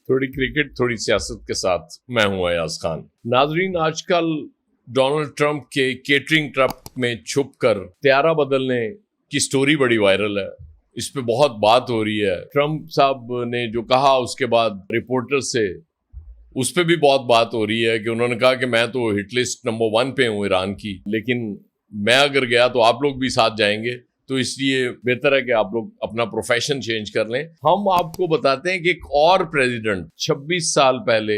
थोड़ी क्रिकेट थोड़ी सियासत के साथ मैं हूं अयाज खान। नाजरीन, आजकल डोनाल्ड ट्रंप के केटरिंग ट्रक में छुपकर त्यारा बदलने की स्टोरी बड़ी वायरल है। इस पे बहुत बात हो रही है। ट्रंप साहब ने जो कहा उसके बाद रिपोर्टर से उस पर भी बहुत बात हो रही है कि उन्होंने कहा कि मैं तो हिट लिस्ट नंबर 1 पे हूं ईरान की, लेकिन मैं अगर गया तो आप लोग भी साथ जाएंगे, तो इसलिए बेहतर है कि आप लोग अपना प्रोफेशन चेंज कर लें। हम आपको बताते हैं कि एक और प्रेसिडेंट 26 साल पहले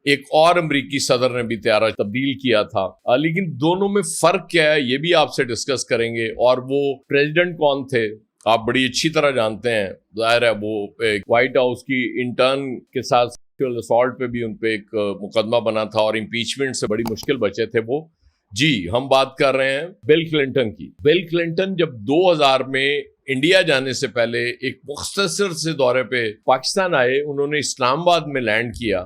एक और अमरीकी सदर ने भी त्यारा तब्दील किया था, लेकिन दोनों में फर्क क्या है ये भी आपसे डिस्कस करेंगे। और वो प्रेसिडेंट कौन थे आप बड़ी अच्छी तरह जानते हैं। जाहिर है वो एक व्हाइट हाउस की इंटर्न के साथ सेक्सुअल असॉल्ट पे भी उनपे एक मुकदमा बना था और इम्पीचमेंट से बड़ी मुश्किल बचे थे वो। जी, हम बात कर रहे हैं बिल क्लिंटन की। बिल क्लिंटन जब 2000 में इंडिया जाने से पहले एक मुख्तसर से दौरे पे पाकिस्तान आए, उन्होंने इस्लामाबाद में लैंड किया,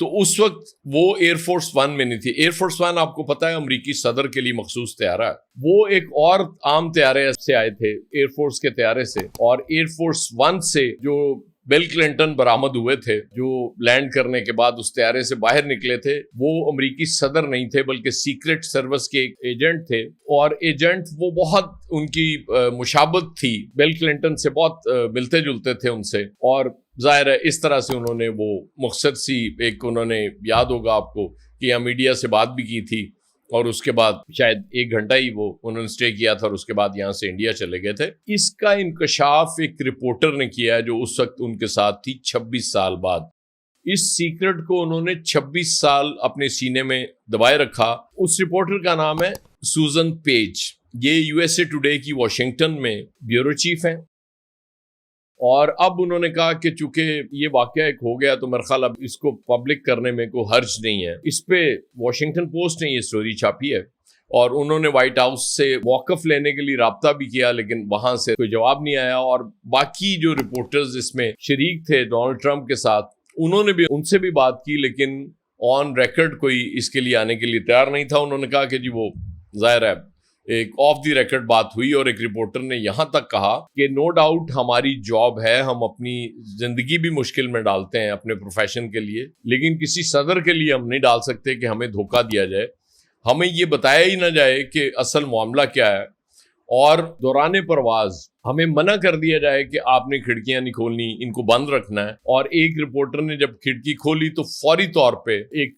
तो उस वक्त वो एयरफोर्स 1 में नहीं थी। एयरफोर्स 1 आपको पता है अमरीकी सदर के लिए मखसूस त्यारा है। वो एक और आम त्यारे से आए थे, एयरफोर्स के त्यारे से। और एयरफोर्स 1 से जो बिल क्लिंटन बरामद हुए थे, जो लैंड करने के बाद उस त्यारे से बाहर निकले थे, वो अमरीकी सदर नहीं थे बल्कि सीक्रेट सर्विस के एक एजेंट थे। और एजेंट वो बहुत उनकी मुशाबत थी, बिल क्लिंटन से बहुत मिलते जुलते थे उनसे। और जाहिर है इस तरह से उन्होंने वो मकसद सी एक, उन्होंने याद होगा आपको कि यहाँ मीडिया से बात भी की थी और उसके बाद शायद 1 घंटा ही वो उन्होंने स्टे किया था और उसके बाद यहाँ से इंडिया चले गए थे। इसका इंकशाफ एक रिपोर्टर ने किया है जो उस वक्त उनके साथ थी 26 साल बाद। इस सीक्रेट को उन्होंने 26 साल अपने सीने में दबाए रखा। उस रिपोर्टर का नाम है सूजन पेज। ये यूएसए टुडे की वॉशिंगटन में ब्यूरो चीफ हैं। और अब उन्होंने कहा कि चूंकि ये वाकया एक हो गया तो मेरे ख्याल अब इसको पब्लिक करने में कोई हर्ज नहीं है। इस पे वॉशिंगटन पोस्ट ने ये स्टोरी छापी है और उन्होंने व्हाइट हाउस से मौकफ लेने के लिए राब्ता भी किया, लेकिन वहां से कोई जवाब नहीं आया। और बाकी जो रिपोर्टर्स इसमें शरीक थे डोनाल्ड ट्रंप के साथ, उन्होंने भी उनसे भी बात की, लेकिन ऑन रिकॉर्ड कोई इसके लिए आने के लिए तैयार नहीं था। उन्होंने कहा कि जी वो जाहिर है एक ऑफ द रिकॉर्ड बात हुई और एक रिपोर्टर ने यहां तक कहा कि नो डाउट हमारी जॉब है, हम अपनी जिंदगी भी मुश्किल में डालते हैं अपने प्रोफेशन के लिए, लेकिन किसी सदर के लिए हम नहीं डाल सकते कि हमें धोखा दिया जाए, हमें ये बताया ही ना जाए कि असल मामला क्या है, और दौरान परवाज हमें मना कर दिया जाए कि आपने खिड़कियां नहीं खोलनी, इनको बंद रखना है। और एक रिपोर्टर ने जब खिड़की खोली तो फौरी तौर पे एक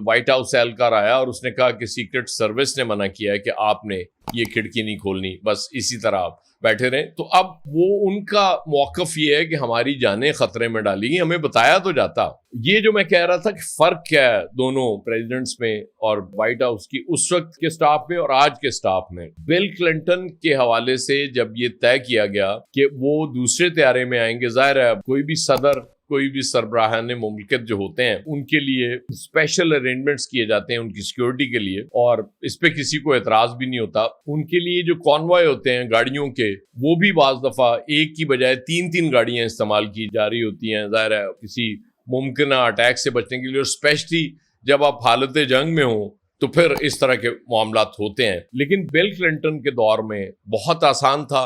व्हाइट हाउस एहलकार आया और उसने कहा कि सीक्रेट सर्विस ने मना किया है कि आपने ये खिड़की नहीं खोलनी, बस इसी तरह आप बैठे रहें। तो अब वो उनका मौकफ ये है कि हमारी जानें खतरे में डाली, हमें बताया तो जाता। ये जो मैं कह रहा था कि फर्क क्या है दोनों प्रेसिडेंट्स में और व्हाइट हाउस की उस वक्त के स्टाफ में और आज के स्टाफ में। बिल क्लिंटन के हवाले से जब ये तय किया गया कि वो दूसरे त्यारे में आएंगे, जाहिर है कोई भी सदर, कोई भी सरबराहान मुमलिकत जो होते हैं उनके लिए स्पेशल अरेंजमेंट्स किए जाते हैं उनकी सिक्योरिटी के लिए, और इस पे किसी को एतराज भी नहीं होता। उनके लिए जो कॉन्वॉय होते हैं गाड़ियों के, वो भी बाज दफा एक की बजाय 3-3 गाड़ियां इस्तेमाल की जा रही होती हैं, जाहिर है किसी मुमकिन अटैक से बचने के लिए। और स्पेशली जब आप हालत जंग में हो तो फिर इस तरह के मामलात होते हैं। लेकिन बिल क्लिंटन के दौर में बहुत आसान था।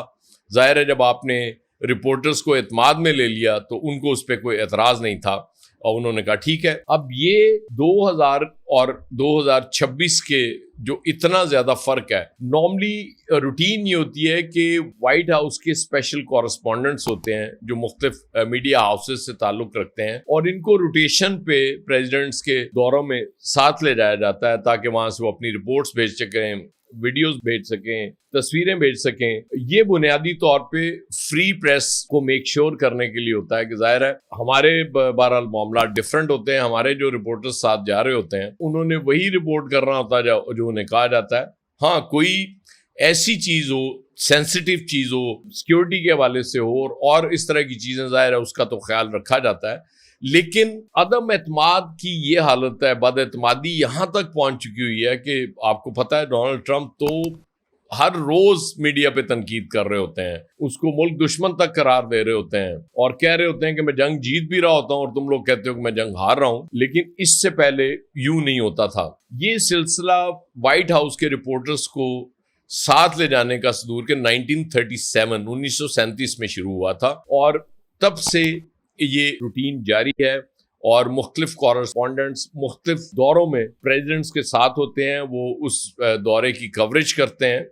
जाहिर है जब आपने रिपोर्टर्स को एतमाद में ले लिया तो उनको उस पर कोई एतराज नहीं था और उन्होंने कहा ठीक है। अब ये 2000 और 2026 के जो इतना ज्यादा फर्क है, नॉर्मली रूटीन ये होती है कि व्हाइट हाउस के स्पेशल कॉरेस्पॉन्डेंट्स होते हैं जो मुख्तलिफ मीडिया हाउसेस से ताल्लुक रखते हैं, और इनको रोटेशन पे प्रेसिडेंट्स के दौरों में साथ ले जाया जाता है ताकि वहां से वो अपनी रिपोर्ट्स भेज सकें, वीडियोस भेज सकें, तस्वीरें भेज सकें। ये बुनियादी तौर पे फ्री प्रेस को मेक श्योर करने के लिए होता है कि जाहिर है हमारे बहरहाल मामला डिफरेंट होते हैं, हमारे जो रिपोर्टर्स साथ जा रहे होते हैं उन्होंने वही रिपोर्ट करना होता है जो उन्हें कहा जाता है। हाँ, कोई ऐसी चीज हो, सेंसिटिव चीज हो, सिक्योरिटी के हवाले से हो और इस तरह की चीजें, जाहिर है उसका तो ख्याल रखा जाता है। लेकिन अदम एतमाद की ये हालत है, बदएतमादी यहां तक पहुंच चुकी हुई है कि आपको पता है डोनाल्ड ट्रंप तो हर रोज मीडिया पे तनकीद कर रहे होते हैं, उसको मुल्क दुश्मन तक करार दे रहे होते हैं और कह रहे होते हैं कि मैं जंग जीत भी रहा होता हूं और तुम लोग कहते हो कि मैं जंग हार रहा हूं। लेकिन इससे पहले यूं नहीं होता था। ये सिलसिला व्हाइट हाउस के रिपोर्टर्स को साथ ले जाने का सदूर के 1937 1937 में शुरू हुआ था और तब से ये रूटीन जारी है और मुख्तलिफ कॉरेस्पॉन्डेंट्स मुख्तलिफ दौरों में प्रेसिडेंट्स के साथ होते हैं, वो उस दौरे की कवरेज करते हैं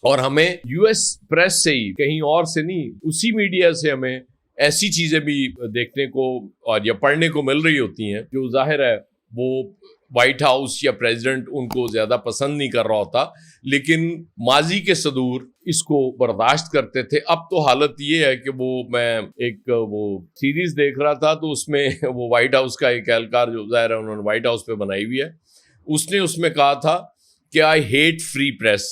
और हमें यूएस प्रेस से ही, कहीं और से नहीं, उसी मीडिया से हमें ऐसी चीजें भी देखने को और या पढ़ने को मिल रही होती हैं जो जाहिर है वो व्हाइट हाउस या प्रेसिडेंट उनको ज्यादा पसंद नहीं कर रहा होता, लेकिन माजी के सदूर इसको बर्दाश्त करते थे। अब तो हालत ये है कि मैं एक वो सीरीज देख रहा था, तो उसमें वो व्हाइट हाउस का एक एहलकार जो जाहिर है उन्होंने व्हाइट हाउस पे बनाई हुई है, उसने उसमें कहा था कि आई हेट फ्री प्रेस।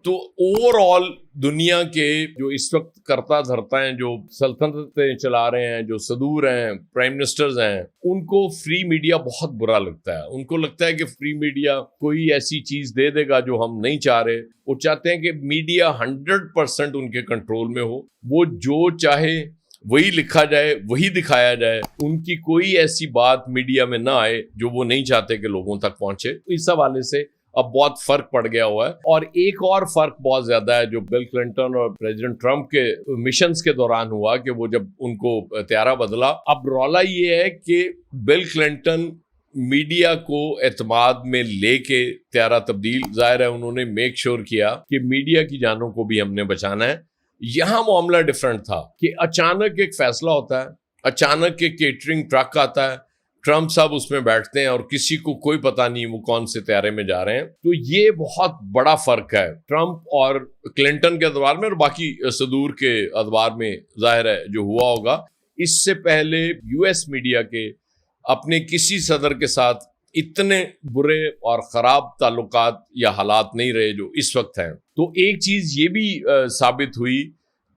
तो ओवरऑल दुनिया के जो इस वक्त करता धरता हैं, जो सल्तनतें चला रहे हैं, जो सदूर हैं, प्राइम मिनिस्टर्स हैं, उनको फ्री मीडिया बहुत बुरा लगता है। उनको लगता है कि फ्री मीडिया कोई ऐसी चीज दे देगा जो हम नहीं चाह रहे। वो चाहते हैं कि मीडिया 100% उनके कंट्रोल में हो, वो जो चाहे वही लिखा जाए, वही दिखाया जाए, उनकी कोई ऐसी बात मीडिया में ना आए जो वो नहीं चाहते कि लोगों तक पहुंचे। इस हवाले से अब बहुत फर्क पड़ गया हुआ है। और एक और फर्क बहुत ज्यादा है जो बिल क्लिंटन और प्रेसिडेंट ट्रंप के मिशंस के दौरान हुआ कि वो जब उनको त्यारा बदला। अब रौला ये है कि बिल क्लिंटन मीडिया को एतमाद में लेके त्यारा तब्दील, जाहिर है उन्होंने मेक श्योर किया कि मीडिया की जानों को भी हमने बचाना है। यहां मामला डिफरेंट था कि अचानक एक फैसला होता है, अचानक एक केटरिंग ट्रक आता है, ट्रंप साहब उसमें बैठते हैं और किसी को कोई पता नहीं वो कौन से त्यारे में जा रहे हैं। तो ये बहुत बड़ा फर्क है ट्रंप और क्लिंटन के अदवार में और बाकी सदूर के अदवार में, जाहिर है जो हुआ होगा। इससे पहले यूएस मीडिया के अपने किसी सदर के साथ इतने बुरे और खराब ताल्लुकात या हालात नहीं रहे जो इस वक्त हैं। तो एक चीज ये भी साबित हुई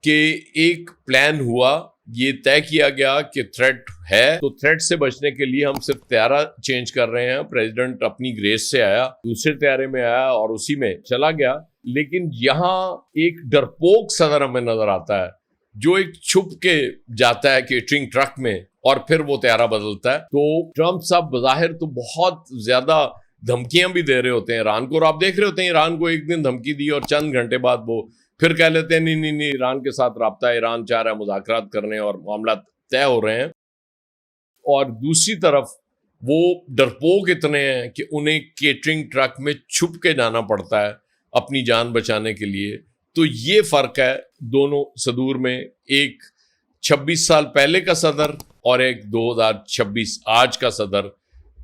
कि एक प्लान हुआ, ये तय किया गया कि थ्रेट है, तो थ्रेट से बचने के लिए हम सिर्फ त्यारा चेंज कर रहे हैं। प्रेसिडेंट अपनी ग्रेस से आया, दूसरे त्यारे में आया और उसी में चला गया। लेकिन यहाँ एक डरपोक सदर हमें नजर आता है जो एक छुप के जाता है केटरिंग ट्रक में और फिर वो त्यारा बदलता है। तो ट्रंप साहब बज़ाहिर तो बहुत ज्यादा धमकियां भी दे रहे होते हैं ईरान को, और आप देख रहे होते हैं ईरान को एक दिन धमकी दी और चंद घंटे बाद वो फिर कह लेते हैं नहीं ईरान के साथ राब्ता है, ईरान चाह रहा है मुज़ाकरात करने और मामला तय हो रहे हैं। और दूसरी तरफ वो डरपोक इतने हैं कि उन्हें केटरिंग ट्रक में छुप के जाना पड़ता है अपनी जान बचाने के लिए। तो ये फर्क है दोनों सदूर में, एक 26 साल पहले का सदर और एक 2026 आज का सदर।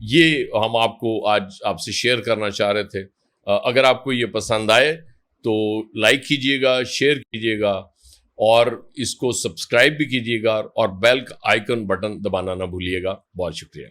ये हम आपको आज आपसे शेयर करना चाह रहे थे। अगर आपको ये पसंद आए तो लाइक कीजिएगा, शेयर कीजिएगा और इसको सब्सक्राइब भी कीजिएगा और बेल आइकन बटन दबाना ना भूलिएगा। बहुत शुक्रिया।